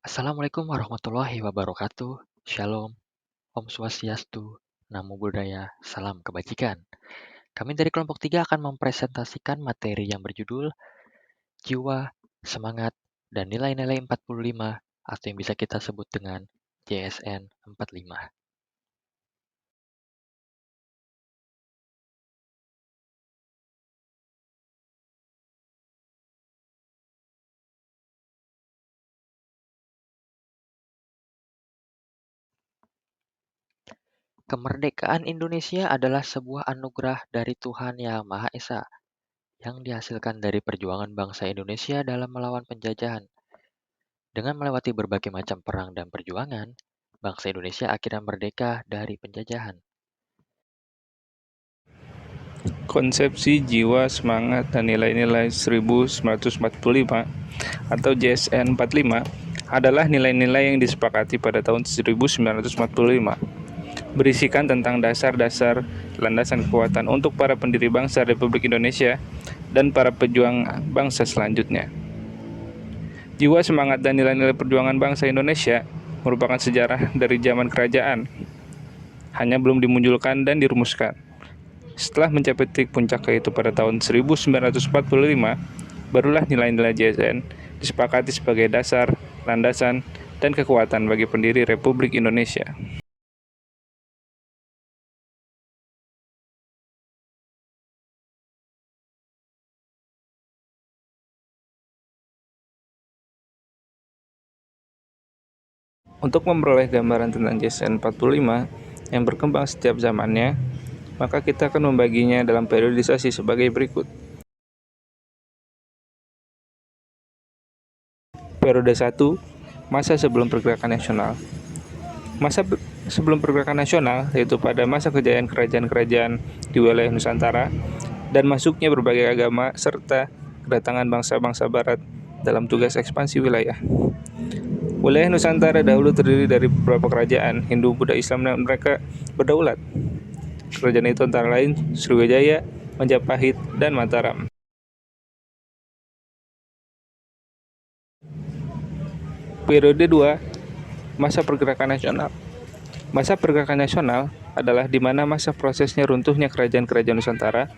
Assalamualaikum warahmatullahi wabarakatuh. Shalom, Om Swastiastu, Namo Buddhaya, Salam Kebajikan. Kami dari kelompok 3 akan mempresentasikan materi yang berjudul Jiwa, Semangat, dan Nilai-nilai 45 atau yang bisa kita sebut dengan JSN 45. Kemerdekaan Indonesia adalah sebuah anugerah dari Tuhan Yang Maha Esa yang dihasilkan dari perjuangan bangsa Indonesia dalam melawan penjajahan. Dengan melewati berbagai macam perang dan perjuangan, bangsa Indonesia akhirnya merdeka dari penjajahan. Konsepsi jiwa, semangat, dan nilai-nilai 1945 atau JSN 45 adalah nilai-nilai yang disepakati pada tahun 1945, berisikan tentang dasar-dasar landasan kekuatan untuk para pendiri bangsa Republik Indonesia dan para pejuang bangsa selanjutnya. Jiwa, semangat, dan nilai-nilai perjuangan bangsa Indonesia merupakan sejarah dari zaman kerajaan, hanya belum dimunculkan dan dirumuskan. Setelah mencapai titik puncak yaitu pada tahun 1945, barulah nilai-nilai JSN disepakati sebagai dasar, landasan, dan kekuatan bagi pendiri Republik Indonesia. Untuk memperoleh gambaran tentang JSN 45 yang berkembang setiap zamannya, maka kita akan membaginya dalam periodisasi sebagai berikut. Periode 1, masa sebelum pergerakan nasional. Masa sebelum pergerakan nasional, yaitu pada masa kejayaan kerajaan-kerajaan di wilayah Nusantara dan masuknya berbagai agama serta kedatangan bangsa-bangsa barat dalam tugas ekspansi wilayah. Wilayah Nusantara dahulu terdiri dari beberapa kerajaan Hindu, Buddha, Islam, dan mereka berdaulat. Kerajaan itu antara lain Sriwijaya, Majapahit, dan Mataram. Periode 2, masa pergerakan nasional. Masa pergerakan nasional adalah di mana masa prosesnya runtuhnya kerajaan-kerajaan Nusantara,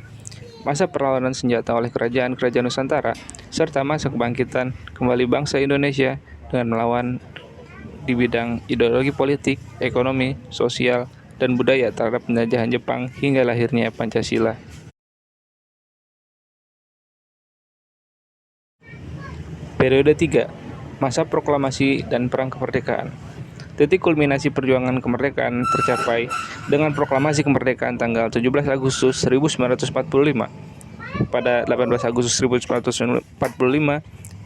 masa perlawanan senjata oleh kerajaan-kerajaan Nusantara, serta masa kebangkitan kembali bangsa Indonesia dengan melawan di bidang ideologi politik, ekonomi, sosial, dan budaya terhadap penjajahan Jepang hingga lahirnya Pancasila. Periode 3, masa proklamasi dan perang kemerdekaan. Titik kulminasi perjuangan kemerdekaan tercapai dengan proklamasi kemerdekaan tanggal 17 Agustus 1945. Pada 18 Agustus 1945,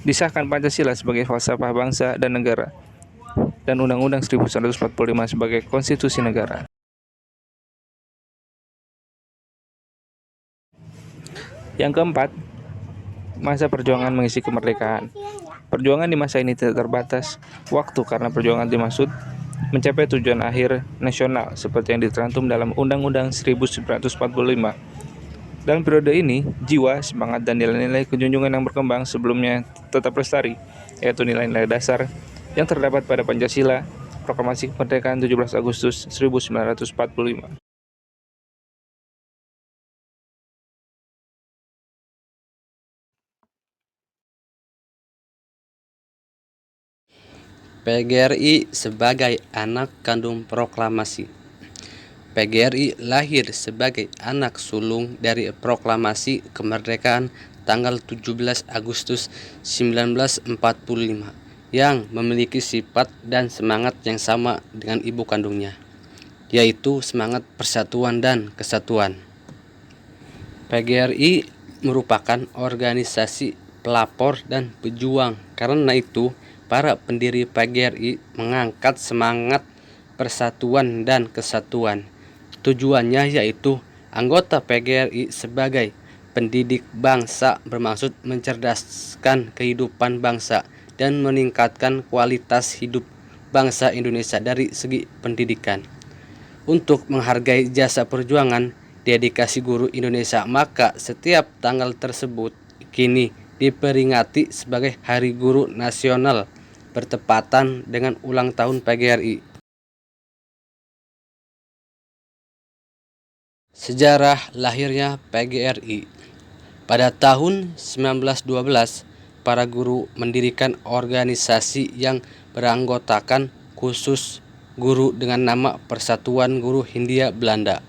disahkan Pancasila sebagai falsafah bangsa dan negara, dan Undang-Undang 1945 sebagai konstitusi negara. Yang keempat, masa perjuangan mengisi kemerdekaan. Perjuangan di masa ini tidak terbatas waktu karena perjuangan dimaksud mencapai tujuan akhir nasional seperti yang ditercantum dalam Undang-Undang 1945. Dalam periode ini, jiwa, semangat, dan nilai-nilai kejunjungan yang berkembang sebelumnya tetap lestari, yaitu nilai-nilai dasar yang terdapat pada Pancasila, Proklamasi Kemerdekaan 17 Agustus 1945. PGRI sebagai anak kandung proklamasi. PGRI lahir sebagai anak sulung dari proklamasi kemerdekaan tanggal 17 Agustus 1945 yang memiliki sifat dan semangat yang sama dengan ibu kandungnya, yaitu semangat persatuan dan kesatuan. PGRI merupakan organisasi pelapor dan pejuang. Karena itu, para pendiri PGRI mengangkat semangat persatuan dan kesatuan. Tujuannya yaitu anggota PGRI sebagai pendidik bangsa bermaksud mencerdaskan kehidupan bangsa dan meningkatkan kualitas hidup bangsa Indonesia dari segi pendidikan. Untuk menghargai jasa perjuangan dedikasi guru Indonesia, maka setiap tanggal tersebut kini diperingati sebagai Hari Guru Nasional bertepatan dengan ulang tahun PGRI. Sejarah lahirnya PGRI. Pada tahun 1912, para guru mendirikan organisasi yang beranggotakan khusus guru dengan nama Persatuan Guru Hindia Belanda.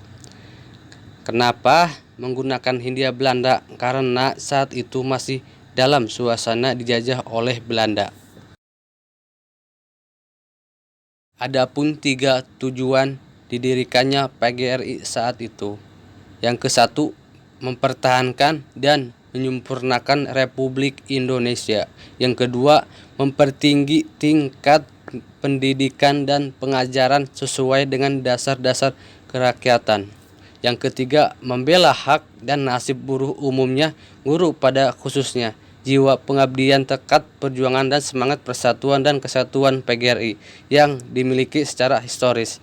Kenapa menggunakan Hindia Belanda? Karena saat itu masih dalam suasana dijajah oleh Belanda. Adapun 3 tujuan didirikannya PGRI saat itu. Yang ke-1, mempertahankan dan menyempurnakan Republik Indonesia. Yang kedua, mempertinggi tingkat pendidikan dan pengajaran sesuai dengan dasar-dasar kerakyatan. Yang ketiga, membela hak dan nasib buruh umumnya, guru pada khususnya. Jiwa pengabdian, tekad perjuangan dan semangat persatuan dan kesatuan PGRI yang dimiliki secara historis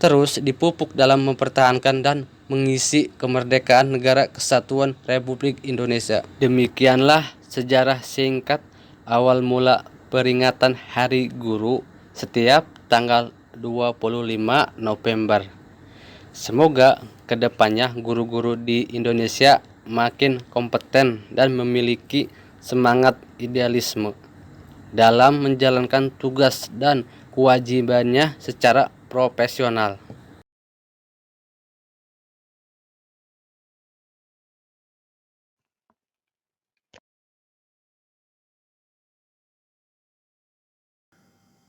terus dipupuk dalam mempertahankan dan mengisi kemerdekaan Negara Kesatuan Republik Indonesia. Demikianlah sejarah singkat awal mula peringatan Hari Guru setiap tanggal 25 November. Semoga kedepannya guru-guru di Indonesia makin kompeten dan memiliki semangat idealisme dalam menjalankan tugas dan kewajibannya secara profesional.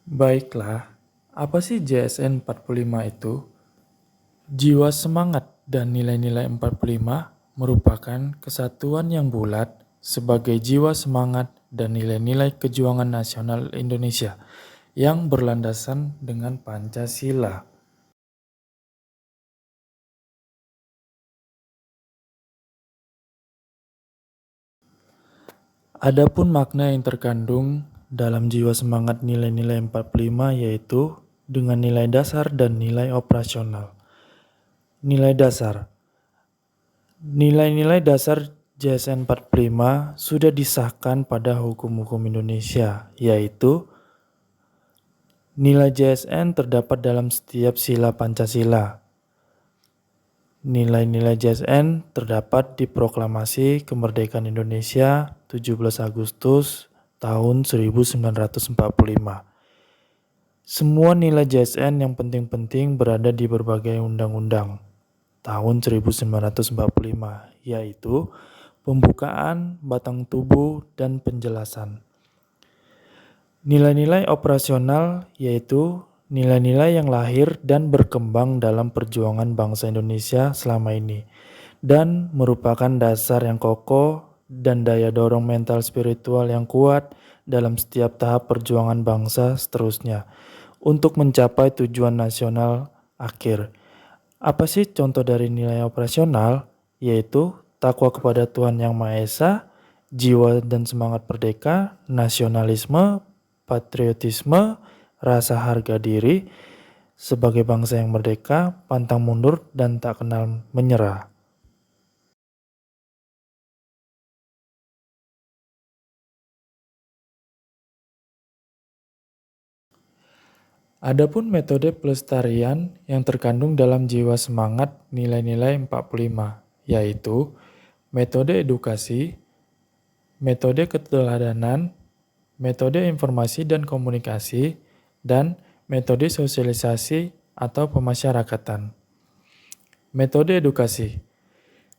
Baiklah, apa sih JSN 45 itu? Jiwa semangat dan nilai-nilai 45 merupakan kesatuan yang bulat sebagai jiwa semangat dan nilai-nilai kejuangan nasional Indonesia yang berlandasan dengan Pancasila. Adapun makna yang terkandung dalam jiwa semangat nilai-nilai 45 yaitu dengan nilai dasar dan nilai operasional. Nilai dasar. Nilai-nilai dasar JSN 45 sudah disahkan pada hukum-hukum Indonesia, yaitu nilai JSN terdapat dalam setiap sila Pancasila. Nilai-nilai JSN terdapat di Proklamasi Kemerdekaan Indonesia 17 Agustus tahun 1945. Semua nilai JSN yang penting-penting berada di berbagai undang-undang tahun 1945, yaitu pembukaan, batang tubuh, dan penjelasan. Nilai-nilai operasional yaitu nilai-nilai yang lahir dan berkembang dalam perjuangan bangsa Indonesia selama ini dan merupakan dasar yang kokoh dan daya dorong mental spiritual yang kuat dalam setiap tahap perjuangan bangsa seterusnya untuk mencapai tujuan nasional akhir. Apa sih contoh dari nilai operasional? Yaitu takwa kepada Tuhan Yang Maha Esa, jiwa dan semangat merdeka, nasionalisme, patriotisme, rasa harga diri sebagai bangsa yang merdeka, pantang mundur dan tak kenal menyerah. Adapun metode pelestarian yang terkandung dalam jiwa semangat nilai-nilai 45, yaitu metode edukasi, metode keteladanan, metode informasi dan komunikasi, dan metode sosialisasi atau pemasyarakatan. Metode edukasi,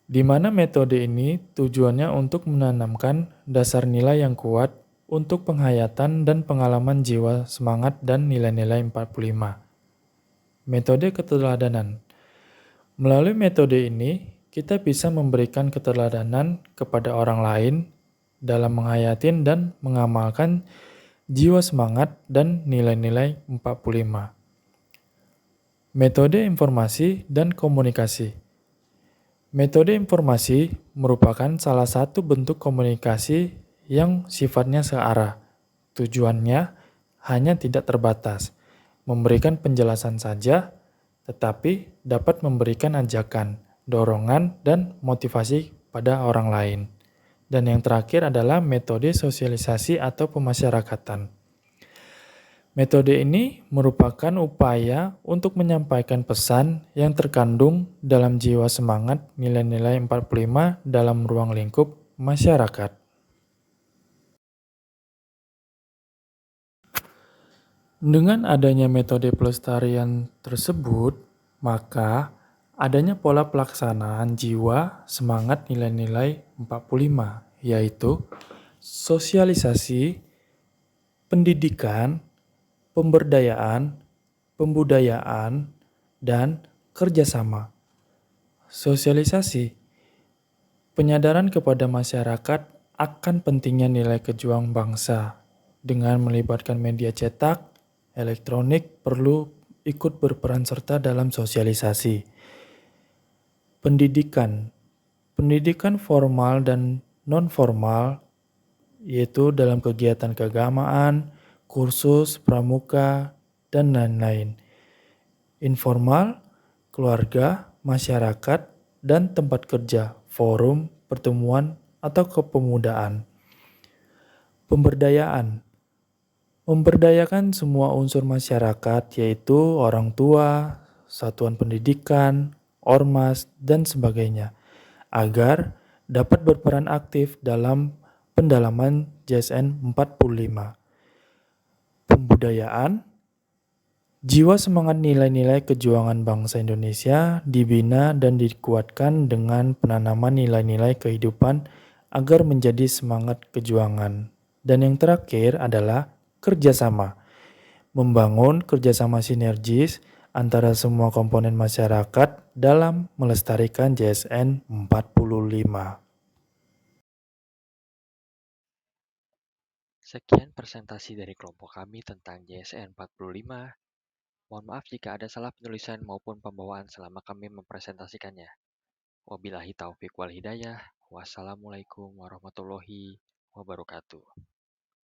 di mana metode ini tujuannya untuk menanamkan dasar nilai yang kuat untuk penghayatan dan pengalaman jiwa semangat dan nilai-nilai 45. Metode keteladanan. Melalui metode ini, kita bisa memberikan keteladanan kepada orang lain dalam menghayatin dan mengamalkan jiwa semangat dan nilai-nilai 45. Metode informasi dan komunikasi. Metode informasi merupakan salah satu bentuk komunikasi yang sifatnya searah. Tujuannya hanya tidak terbatas, memberikan penjelasan saja, tetapi dapat memberikan ajakan, dorongan, dan motivasi pada orang lain. Dan yang terakhir adalah metode sosialisasi atau pemasyarakatan. Metode ini merupakan upaya untuk menyampaikan pesan yang terkandung dalam jiwa semangat nilai-nilai 45 dalam ruang lingkup masyarakat. Dengan adanya metode pelestarian tersebut, maka adanya pola pelaksanaan jiwa semangat nilai-nilai 45, yaitu sosialisasi, pendidikan, pemberdayaan, pembudayaan, dan kerjasama. Sosialisasi, penyadaran kepada masyarakat akan pentingnya nilai kejuang bangsa. Dengan melibatkan media cetak, elektronik perlu ikut berperan serta dalam sosialisasi. Pendidikan, pendidikan formal dan non-formal, yaitu dalam kegiatan keagamaan, kursus, pramuka, dan lain-lain. Informal, keluarga, masyarakat, dan tempat kerja, forum, pertemuan, atau kepemudaan. Pemberdayaan, memberdayakan semua unsur masyarakat, yaitu orang tua, satuan pendidikan, ormas, dan sebagainya, agar dapat berperan aktif dalam pendalaman JSN 45. Pembudayaan, jiwa semangat nilai-nilai kejuangan bangsa Indonesia dibina dan dikuatkan dengan penanaman nilai-nilai kehidupan agar menjadi semangat kejuangan. Dan yang terakhir adalah kerjasama, membangun kerjasama sinergis antara semua komponen masyarakat dalam melestarikan JSN 45. Sekian presentasi dari kelompok kami tentang JSN 45. Mohon maaf jika ada salah penulisan maupun pembawaan selama kami mempresentasikannya. Wabillahi taufiq wal hidayah. Wassalamualaikum warahmatullahi wabarakatuh.